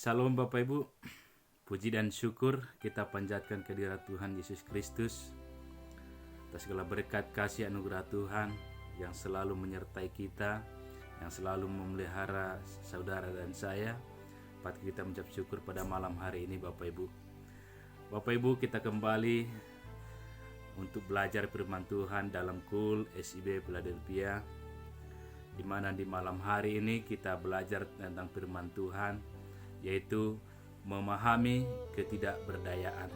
Salam Bapak Ibu, puji dan syukur kita panjatkan kehadirat Tuhan Yesus Kristus atas segala berkat kasih anugerah Tuhan yang selalu menyertai kita, yang selalu memelihara saudara dan saya. Patut kita mengucap syukur pada malam hari ini Bapak Ibu. Bapak Ibu, kita kembali untuk belajar firman Tuhan dalam KUL SIB Philadelphia, di mana di malam hari ini kita belajar tentang firman Tuhan, yaitu memahami ketidakberdayaan.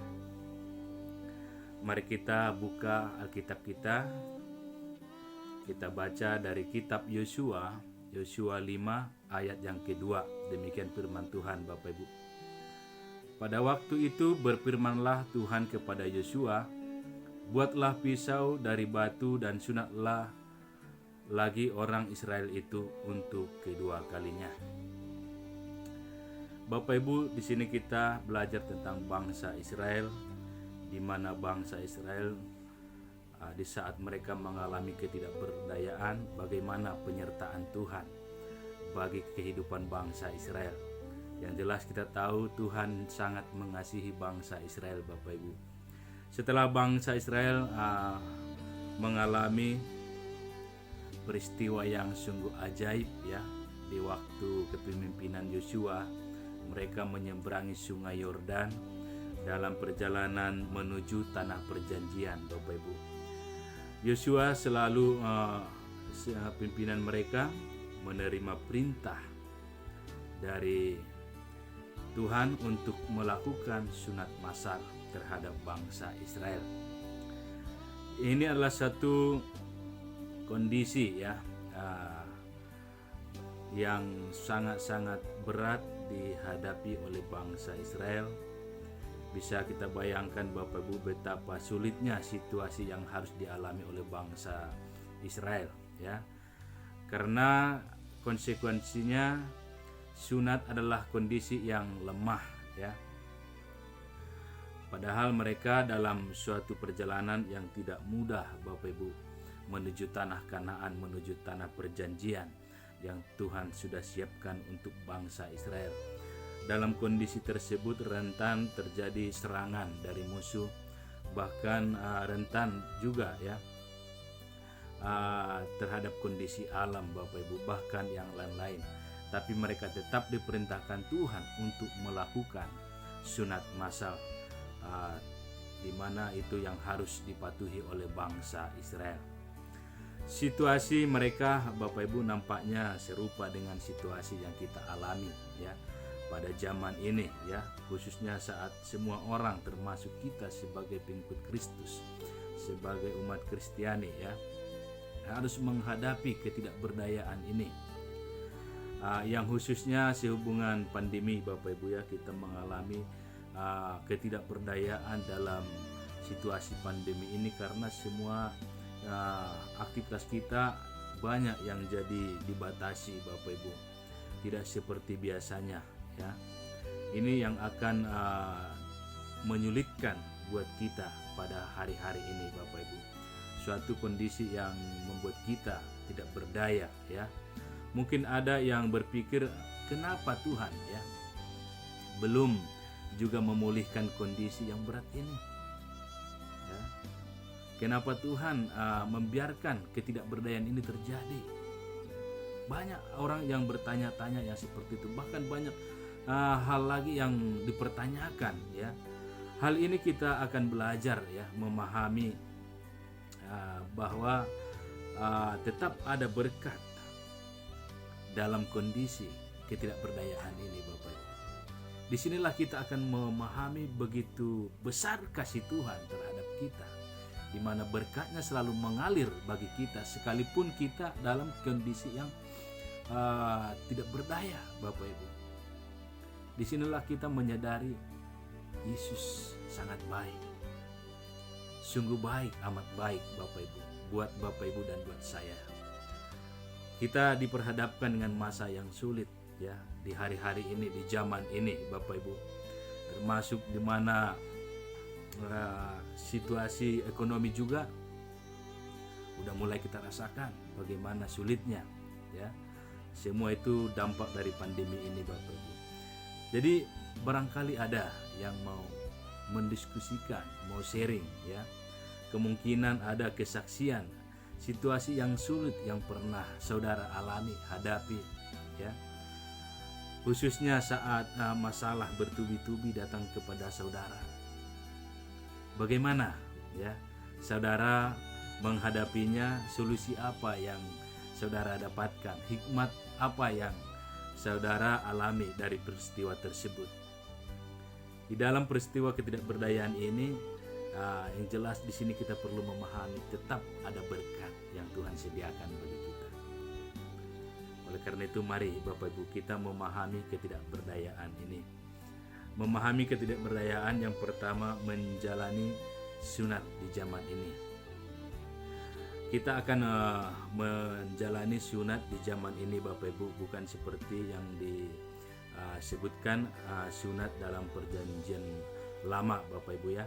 Mari kita buka Alkitab kita. Kita baca dari kitab Yosua 5 ayat yang kedua. Demikian firman Tuhan Bapak Ibu. Pada waktu itu berfirmanlah Tuhan kepada Yosua, buatlah pisau dari batu dan sunatlah lagi orang Israel itu untuk kedua kalinya. Bapak Ibu, di sini kita belajar tentang bangsa Israel, di mana bangsa Israel di saat mereka mengalami ketidakberdayaan, bagaimana penyertaan Tuhan bagi kehidupan bangsa Israel. Yang jelas kita tahu Tuhan sangat mengasihi bangsa Israel, Bapak Ibu. Setelah bangsa Israel mengalami peristiwa yang sungguh ajaib ya, di waktu kepemimpinan Yosua, mereka menyeberangi sungai Yordan dalam perjalanan menuju tanah perjanjian, Bapak Ibu. Yosua selalu pimpinan mereka menerima perintah dari Tuhan untuk melakukan sunat massal terhadap bangsa Israel. Ini adalah satu kondisi ya yang sangat-sangat berat dihadapi oleh bangsa Israel. Bisa kita bayangkan Bapak Ibu betapa sulitnya situasi yang harus dialami oleh bangsa Israel ya. Karena konsekuensinya sunat adalah kondisi yang lemah ya. Padahal mereka dalam suatu perjalanan yang tidak mudah Bapak Ibu, menuju tanah Kanaan, menuju tanah perjanjian yang Tuhan sudah siapkan untuk bangsa Israel. Dalam kondisi tersebut rentan terjadi serangan dari musuh, bahkan rentan juga ya terhadap kondisi alam Bapak Ibu, bahkan yang lain-lain. Tapi mereka tetap diperintahkan Tuhan untuk melakukan sunat massal, di mana itu yang harus dipatuhi oleh bangsa Israel. Situasi mereka Bapak Ibu nampaknya serupa dengan situasi yang kita alami ya pada zaman ini ya, khususnya saat semua orang termasuk kita sebagai pengikut Kristus, sebagai umat Kristiani ya, harus menghadapi ketidakberdayaan ini. Yang khususnya sehubungan pandemi Bapak Ibu ya, kita mengalami ketidakberdayaan dalam situasi pandemi ini karena semua aktivitas kita banyak yang jadi dibatasi Bapak Ibu, tidak seperti biasanya ya. Ini yang akan menyulitkan buat kita pada hari-hari ini Bapak Ibu. Suatu kondisi yang membuat kita tidak berdaya ya. Mungkin ada yang berpikir, kenapa Tuhan ya belum juga memulihkan kondisi yang berat ini ya? Kenapa Tuhan membiarkan ketidakberdayaan ini terjadi? Banyak orang yang bertanya-tanya yang seperti itu. Bahkan banyak hal lagi yang dipertanyakan ya. Hal ini kita akan belajar ya, memahami bahwa tetap ada berkat dalam kondisi ketidakberdayaan ini Bapak Ibu. Disinilah kita akan memahami begitu besar kasih Tuhan terhadap kita, di mana berkatnya selalu mengalir bagi kita sekalipun kita dalam kondisi yang tidak berdaya Bapak Ibu. Disinilah kita menyadari Yesus sangat baik, sungguh baik, amat baik Bapak Ibu, buat Bapak Ibu dan buat saya. Kita diperhadapkan dengan masa yang sulit ya di hari-hari ini, di zaman ini Bapak Ibu, termasuk di mana situasi ekonomi juga udah mulai kita rasakan bagaimana sulitnya ya. Semua itu dampak dari pandemi ini Bapak Ibu. Jadi barangkali ada yang mau mendiskusikan, mau sharing ya. Kemungkinan ada kesaksian situasi yang sulit yang pernah saudara alami, hadapi ya. Khususnya saat masalah bertubi-tubi datang kepada saudara. Bagaimana ya saudara menghadapinya, solusi apa yang saudara dapatkan, hikmat apa yang saudara alami dari peristiwa tersebut. Di dalam peristiwa ketidakberdayaan ini, yang jelas di sini kita perlu memahami tetap ada berkat yang Tuhan sediakan bagi kita. Oleh karena itu mari Bapak Ibu kita memahami ketidakberdayaan ini. Memahami ketidakberdayaan yang pertama menjalani sunat di zaman ini. Kita akan menjalani sunat di zaman ini Bapak Ibu, bukan seperti yang disebutkan sunat dalam perjanjian lama Bapak Ibu ya.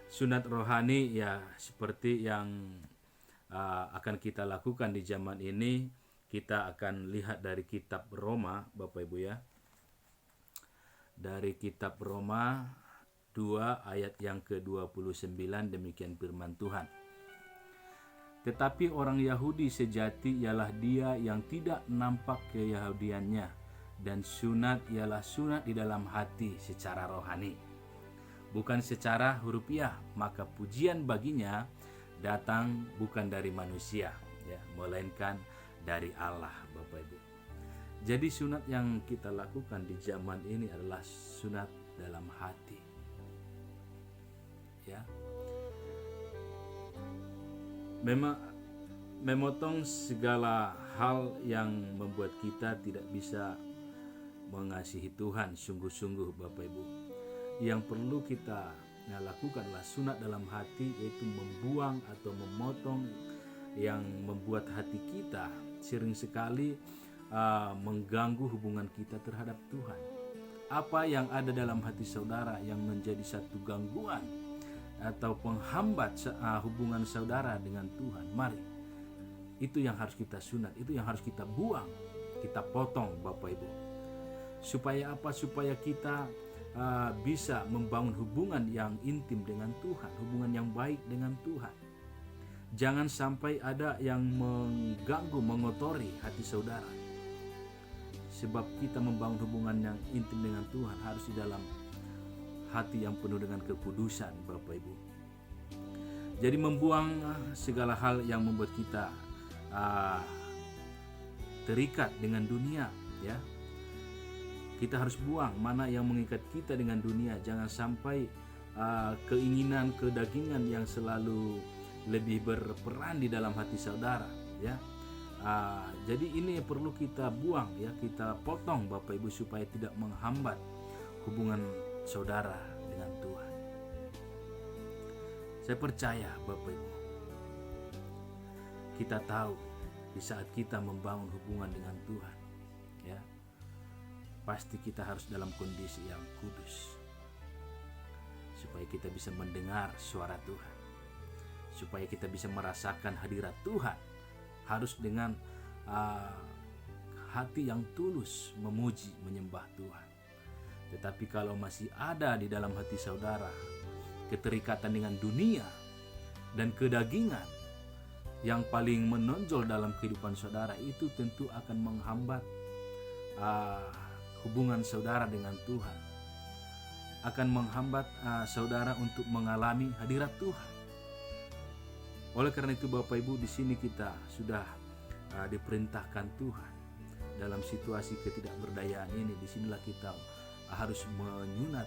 Sunat rohani ya seperti yang akan kita lakukan di zaman ini. Kita akan lihat dari kitab Roma Bapak Ibu ya. Dari kitab Roma 2 ayat yang ke-29 demikian firman Tuhan. Tetapi orang Yahudi sejati ialah dia yang tidak nampak keyahudiannya, dan sunat ialah sunat di dalam hati secara rohani, bukan secara hurufiah, maka pujian baginya datang bukan dari manusia ya, melainkan dari Allah Bapak Ibu. Jadi sunat yang kita lakukan di zaman ini adalah sunat dalam hati ya. Memotong segala hal yang membuat kita tidak bisa mengasihi Tuhan sungguh-sungguh Bapak Ibu. Yang perlu kita lakukanlah sunat dalam hati, yaitu membuang atau memotong yang membuat hati kita sering sekali mengganggu hubungan kita terhadap Tuhan. Apa yang ada dalam hati saudara yang menjadi satu gangguan atau penghambat hubungan saudara dengan Tuhan, mari itu yang harus kita sunat, itu yang harus kita buang, kita potong Bapak Ibu. Supaya apa? Supaya kita bisa membangun hubungan yang intim dengan Tuhan, hubungan yang baik dengan Tuhan. Jangan sampai ada yang mengganggu, mengotori hati saudara. Sebab kita membangun hubungan yang intim dengan Tuhan harus di dalam hati yang penuh dengan kekudusan Bapak Ibu. Jadi membuang segala hal yang membuat kita terikat dengan dunia ya. Kita harus buang mana yang mengikat kita dengan dunia. Jangan sampai keinginan kedagingan yang selalu lebih berperan di dalam hati saudara ya. Jadi ini perlu kita buang ya, kita potong Bapak Ibu supaya tidak menghambat hubungan saudara dengan Tuhan. Saya percaya Bapak Ibu, kita tahu di saat kita membangun hubungan dengan Tuhan ya, pasti kita harus dalam kondisi yang kudus supaya kita bisa mendengar suara Tuhan, supaya kita bisa merasakan hadirat Tuhan. Harus dengan hati yang tulus memuji, menyembah Tuhan. Tetapi kalau masih ada di dalam hati saudara keterikatan dengan dunia dan kedagingan yang paling menonjol dalam kehidupan saudara, itu tentu akan menghambat hubungan saudara dengan Tuhan, akan menghambat saudara untuk mengalami hadirat Tuhan. Oleh karena itu Bapak Ibu, di sini kita sudah diperintahkan Tuhan dalam situasi ketidakberdayaan ini. Disinilah kita harus menyunat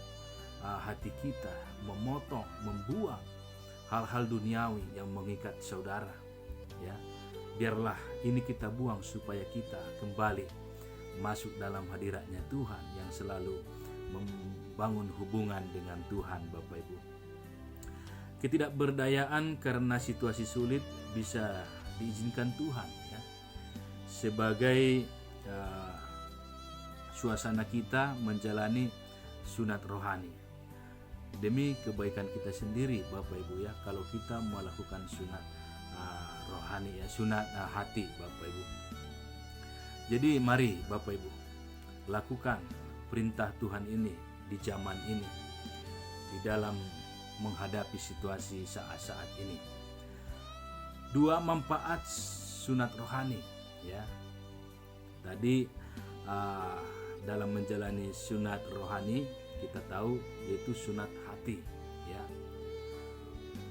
hati kita, memotong, membuang hal-hal duniawi yang mengikat saudara ya. Biarlah ini kita buang supaya kita kembali masuk dalam hadiratnya Tuhan yang selalu membangun hubungan dengan Tuhan Bapak Ibu. Ketidakberdayaan karena situasi sulit bisa diizinkan Tuhan ya, sebagai suasana kita menjalani sunat rohani demi kebaikan kita sendiri Bapak Ibu ya. Kalau kita melakukan sunat rohani ya, sunat hati Bapak Ibu. Jadi mari Bapak Ibu lakukan perintah Tuhan ini di zaman ini, di dalam menghadapi situasi saat-saat ini. 2 manfaat sunat rohani, ya. Tadi dalam menjalani sunat rohani kita tahu yaitu sunat hati, ya.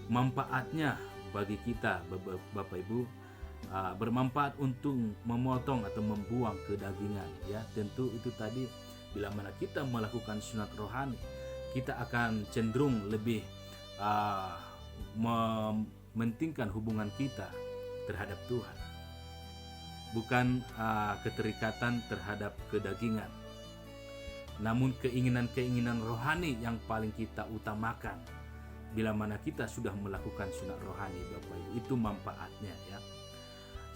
Manfaatnya bagi kita Bapak Ibu, bermanfaat untuk memotong atau membuang kedagingan, ya. Tentu itu tadi bila mana kita melakukan sunat rohani, kita akan cenderung lebih mementingkan hubungan kita terhadap Tuhan, bukan keterikatan terhadap kedagingan, namun keinginan-keinginan rohani yang paling kita utamakan bila mana kita sudah melakukan sunat rohani, Bapak Ibu. Itu manfaatnya, ya.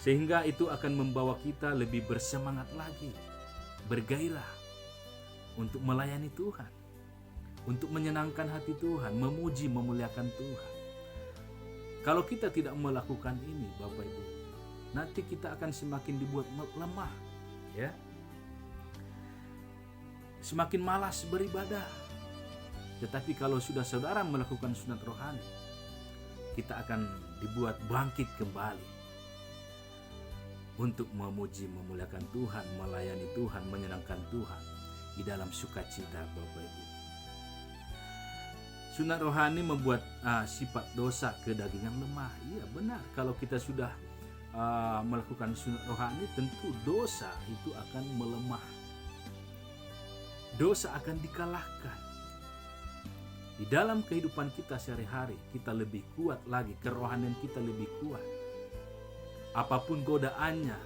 Sehingga itu akan membawa kita lebih bersemangat lagi, bergairah untuk melayani Tuhan, untuk menyenangkan hati Tuhan, memuji, memuliakan Tuhan. Kalau kita tidak melakukan ini, Bapak Ibu, nanti kita akan semakin dibuat lemah, ya. Semakin malas beribadah. Tetapi kalau sudah saudara melakukan sunat rohani, kita akan dibuat bangkit kembali untuk memuji, memuliakan Tuhan, melayani Tuhan, menyenangkan Tuhan di dalam sukacita, Bapak Ibu. Sunat rohani membuat sifat dosa kedagingan lemah. Iya benar, kalau kita sudah melakukan sunat rohani, tentu dosa itu akan melemah. Dosa akan dikalahkan. Di dalam kehidupan kita sehari-hari, kita lebih kuat lagi, kerohanian kita lebih kuat. Apapun godaannya,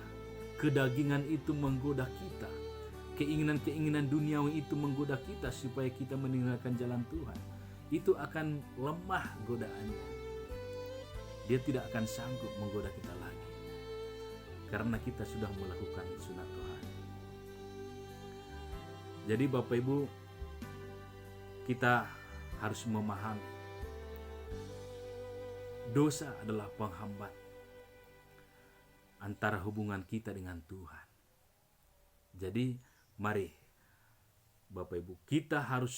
kedagingan itu menggoda kita. Keinginan-keinginan duniawi itu menggoda kita supaya kita meninggalkan jalan Tuhan. Itu akan lemah godaannya. Dia tidak akan sanggup menggoda kita lagi, karena kita sudah melakukan sunat rohani. Jadi Bapak Ibu, kita harus memahami dosa adalah penghambat antara hubungan kita dengan Tuhan. Jadi mari Bapak Ibu, kita harus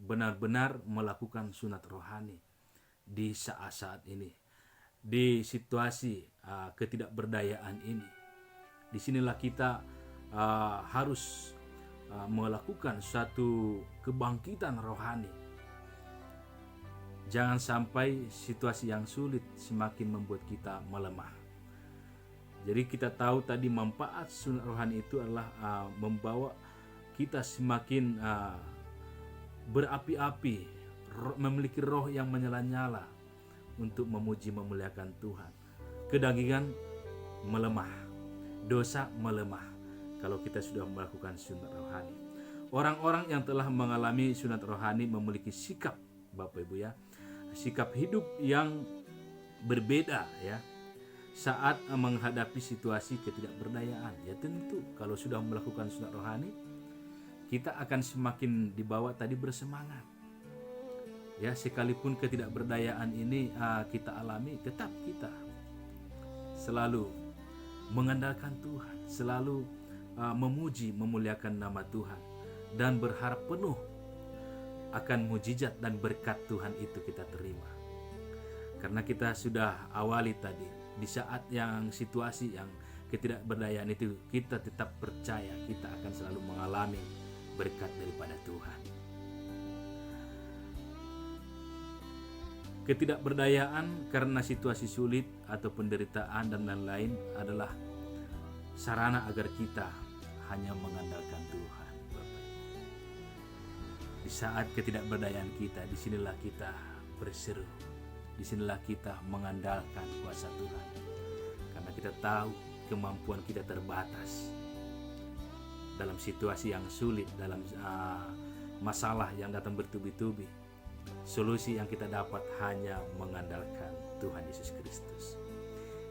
benar-benar melakukan sunat rohani di saat-saat ini, di situasi ketidakberdayaan ini. Disinilah kita harus melakukan suatu kebangkitan rohani. Jangan sampai situasi yang sulit semakin membuat kita melemah. Jadi kita tahu tadi manfaat sunat rohani itu adalah membawa kita semakin berapi-api, memiliki roh yang menyala-nyala untuk memuji, memuliakan Tuhan. Kedagingan melemah, dosa melemah kalau kita sudah melakukan sunat rohani. Orang-orang yang telah mengalami sunat rohani memiliki sikap, Bapak Ibu, ya, sikap hidup yang berbeda, ya, saat menghadapi situasi ketidakberdayaan. Ya tentu kalau sudah melakukan sunat rohani, kita akan semakin dibawa tadi bersemangat. Ya, sekalipun ketidakberdayaan ini kita alami, tetap kita selalu mengandalkan Tuhan, selalu memuji, memuliakan nama Tuhan, dan berharap penuh akan mujizat dan berkat Tuhan itu kita terima. Karena kita sudah awali tadi, di saat yang situasi yang ketidakberdayaan itu, kita tetap percaya kita akan selalu mengalami berkat daripada Tuhan. Ketidakberdayaan karena situasi sulit atau penderitaan dan lain-lain adalah sarana agar kita hanya mengandalkan Tuhan. Di saat ketidakberdayaan kita, disinilah kita berseru, disinilah kita mengandalkan kuasa Tuhan. Karena kita tahu kemampuan kita terbatas dalam situasi yang sulit, dalam masalah yang datang bertubi-tubi. Solusi yang kita dapat hanya mengandalkan Tuhan Yesus Kristus.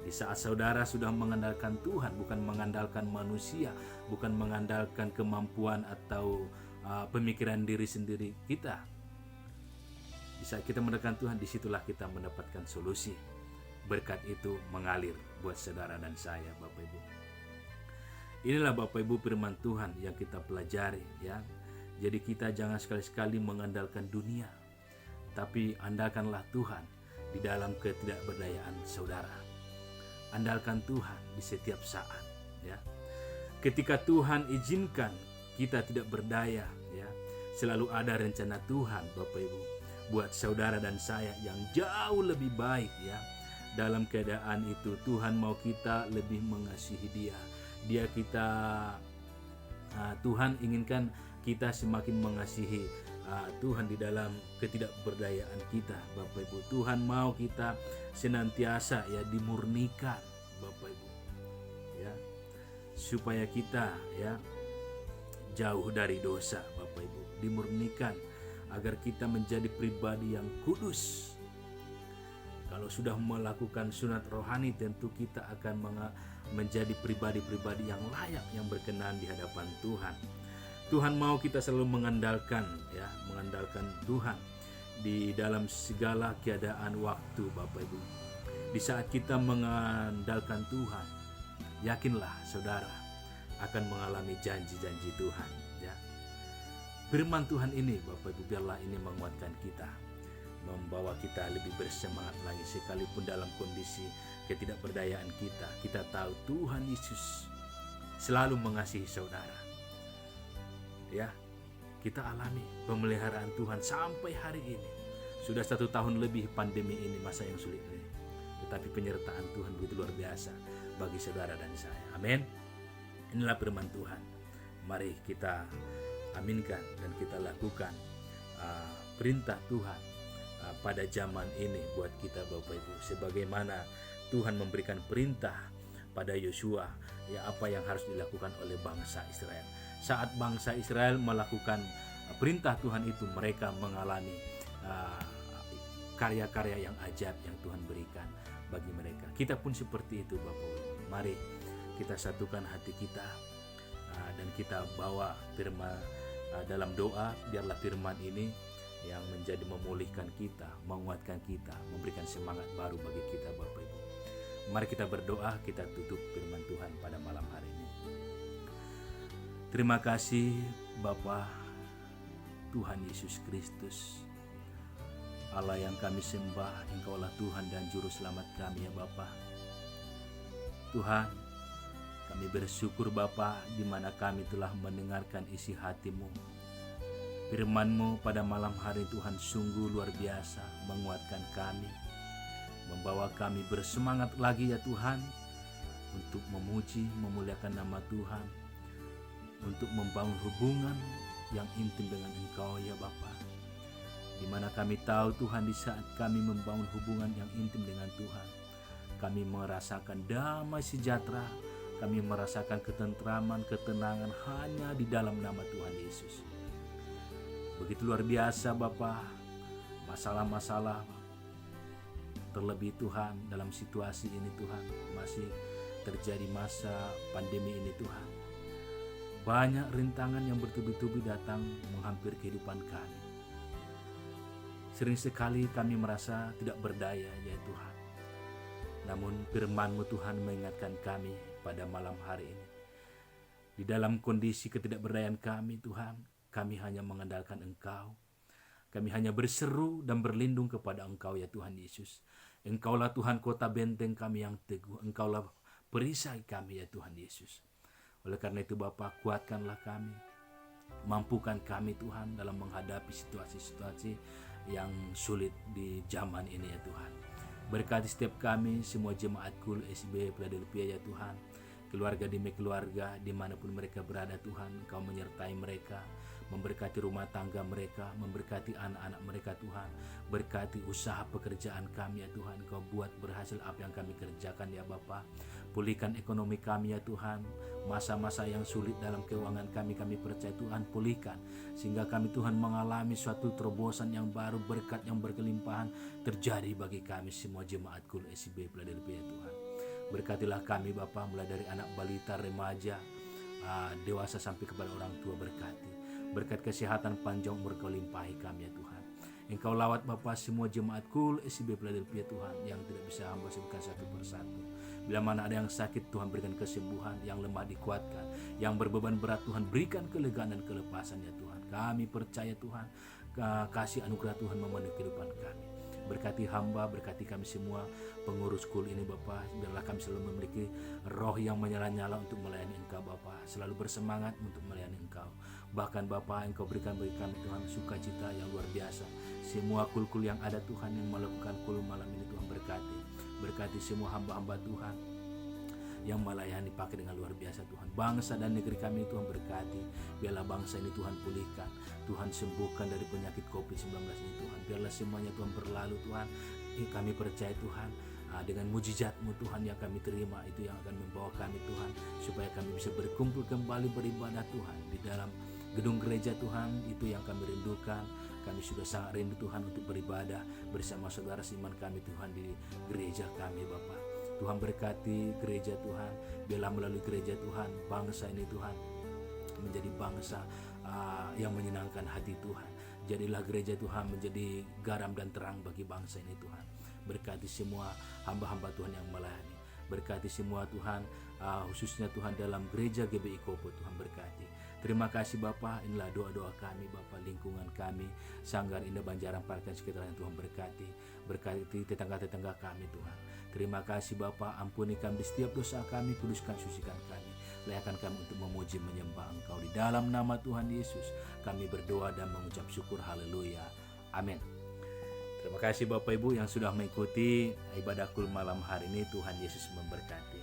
Di saat saudara sudah mengandalkan Tuhan, bukan mengandalkan manusia, bukan mengandalkan kemampuan atau pemikiran diri sendiri kita. Di saat kita mengandalkan Tuhan, disitulah kita mendapatkan solusi. Berkat itu mengalir buat saudara dan saya, Bapak Ibu. Inilah Bapak Ibu firman Tuhan yang kita pelajari, ya. Jadi kita jangan sekali-sekali mengandalkan dunia, tapi andalkanlah Tuhan di dalam ketidakberdayaan saudara. Andalkan Tuhan di setiap saat, ya. Ketika Tuhan izinkan kita tidak berdaya, ya, selalu ada rencana Tuhan, Bapak Ibu, buat saudara dan saya yang jauh lebih baik, ya. Dalam keadaan itu Tuhan mau kita lebih mengasihi Tuhan inginkan kita semakin mengasihi Tuhan di dalam ketidakberdayaan kita, Bapak Ibu. Tuhan mau kita senantiasa, ya, dimurnikan, Bapak Ibu, ya, supaya kita, ya, jauh dari dosa, Bapak Ibu, dimurnikan agar kita menjadi pribadi yang kudus. Kalau sudah melakukan sunat rohani, tentu kita akan menjadi pribadi-pribadi yang layak, yang berkenan di hadapan Tuhan. Tuhan mau kita selalu mengandalkan Tuhan di dalam segala keadaan waktu, Bapak Ibu. Di saat kita mengandalkan Tuhan, yakinlah saudara akan mengalami janji-janji Tuhan, ya. Firman Tuhan ini, Bapak Ibu, biarlah ini menguatkan kita, membawa kita lebih bersemangat lagi sekalipun dalam kondisi ketidakberdayaan kita. Kita tahu Tuhan Yesus selalu mengasihi saudara. Ya, kita alami pemeliharaan Tuhan sampai hari ini. Sudah 1 tahun lebih pandemi ini, masa yang sulit ini. Tetapi penyertaan Tuhan begitu luar biasa bagi saudara dan saya. Amin. Inilah firman Tuhan. Mari kita aminkan dan kita lakukan perintah Tuhan pada zaman ini buat kita, Bapak Ibu. Sebagaimana Tuhan memberikan perintah pada Yosua, ya, apa yang harus dilakukan oleh bangsa Israel. Saat bangsa Israel melakukan perintah Tuhan itu, mereka mengalami karya-karya yang ajaib yang Tuhan berikan bagi mereka. Kita pun seperti itu, Bapak Ibu. Mari kita satukan hati kita dan kita bawa firman dalam doa. Biarlah firman ini yang menjadi memulihkan kita, menguatkan kita, memberikan semangat baru bagi kita, Bapak Ibu. Mari kita berdoa, kita tutup firman Tuhan pada malam hari ini. Terima kasih Bapa Tuhan Yesus Kristus, Allah yang kami sembah. Engkaulah Tuhan dan Juru Selamat kami, ya Bapa. Tuhan, kami bersyukur Bapa, di mana kami telah mendengarkan isi hati-Mu. Firman-Mu pada malam hari, Tuhan, sungguh luar biasa menguatkan kami, membawa kami bersemangat lagi, ya Tuhan, untuk memuji, memuliakan nama Tuhan, untuk membangun hubungan yang intim dengan Engkau, ya Bapa. Di mana kami tahu Tuhan, di saat kami membangun hubungan yang intim dengan Tuhan, kami merasakan damai sejahtera, kami merasakan ketentraman, ketenangan hanya di dalam nama Tuhan Yesus. Begitu luar biasa Bapa, masalah-masalah, terlebih Tuhan dalam situasi ini Tuhan, masih terjadi masa pandemi ini Tuhan. Banyak rintangan yang bertubi-tubi datang menghampiri kehidupan kami. Sering sekali kami merasa tidak berdaya, ya Tuhan. Namun firman-Mu Tuhan mengingatkan kami pada malam hari ini. Di dalam kondisi ketidakberdayaan kami Tuhan, kami hanya mengandalkan Engkau. Kami hanya berseru dan berlindung kepada Engkau, ya Tuhan Yesus. Engkaulah Tuhan kota benteng kami yang teguh. Engkaulah perisai kami, ya Tuhan Yesus. Oleh karena itu Bapa, kuatkanlah kami. Mampukan kami Tuhan dalam menghadapi situasi-situasi yang sulit di zaman ini, ya Tuhan. Berkati setiap kami, semua jemaat Kul SB Philadelphia, ya Tuhan. Keluarga demi keluarga, dimanapun mereka berada Tuhan, Engkau menyertai mereka. Memberkati rumah tangga mereka, memberkati anak-anak mereka Tuhan. Berkati usaha pekerjaan kami, ya Tuhan. Engkau buat berhasil apa yang kami kerjakan, ya Bapa. Pulihkan ekonomi kami, ya Tuhan. Masa-masa yang sulit dalam keuangan kami percaya Tuhan pulihkan. Sehingga kami Tuhan mengalami suatu terobosan yang baru, berkat yang berkelimpahan terjadi bagi kami semua jemaat Kul SB Philadelphia, Tuhan. Berkatilah kami Bapa, mulai dari anak balita, remaja, dewasa sampai kepada orang tua, berkati. Berkat kesehatan panjang umur Kau limpahi kami, ya Tuhan. Engkau lawat Bapa semua jemaat Kul SB Philadelphia Tuhan, yang tidak bisa hamba sebutkan satu persatu. Bila mana ada yang sakit Tuhan berikan kesembuhan, yang lemah dikuatkan, yang berbeban berat Tuhan berikan kelegaan dan kelepasan, ya Tuhan. Kami percaya Tuhan, kasih anugerah Tuhan memenuhi kehidupan kami. Berkati hamba, berkati kami semua pengurus kul ini Bapa. Biarlah kami selalu memiliki roh yang menyala-nyala untuk melayani Engkau Bapa. Selalu bersemangat untuk melayani Engkau. Bahkan Bapa, Engkau berikan bagi kami Tuhan sukacita yang luar biasa. Semua kul-kul yang ada Tuhan yang melakukan kul malam ini Tuhan berkati. Berkati semua hamba-hamba Tuhan yang melayani pakai dengan luar biasa Tuhan. Bangsa dan negeri kami Tuhan berkati. Biarlah bangsa ini Tuhan pulihkan, Tuhan sembuhkan dari penyakit COVID-19 ini Tuhan. Biarlah semuanya Tuhan berlalu Tuhan. Kami percaya Tuhan, dengan mujizat-Mu Tuhan yang kami terima, itu yang akan membawa kami Tuhan, supaya kami bisa berkumpul kembali beribadah Tuhan di dalam gedung gereja Tuhan. Itu yang kami rindukan. Kami sudah sangat rindu Tuhan untuk beribadah bersama saudara seiman kami Tuhan di gereja kami Bapa. Tuhan berkati gereja Tuhan. Biarlah melalui gereja Tuhan, bangsa ini Tuhan menjadi bangsa yang menyenangkan hati Tuhan. Jadilah gereja Tuhan menjadi garam dan terang bagi bangsa ini Tuhan. Berkati semua hamba-hamba Tuhan yang melayani. Berkati semua Tuhan, khususnya Tuhan dalam gereja GBI Kopo Tuhan berkati. Terima kasih Bapa, inilah doa-doa kami Bapa, lingkungan kami, Sanggar Indah Banjaran Parkan sekitarnya Tuhan berkati. Berkati tetangga-tetangga kami Tuhan. Terima kasih Bapa, ampuni kami setiap dosa kami, kuduskan sucikan kami. Layakan kami untuk memuji menyembah Engkau. Di dalam nama Tuhan Yesus kami berdoa dan mengucap syukur, haleluya, amin. Terima kasih Bapak Ibu yang sudah mengikuti ibadah kul malam hari ini. Tuhan Yesus memberkati.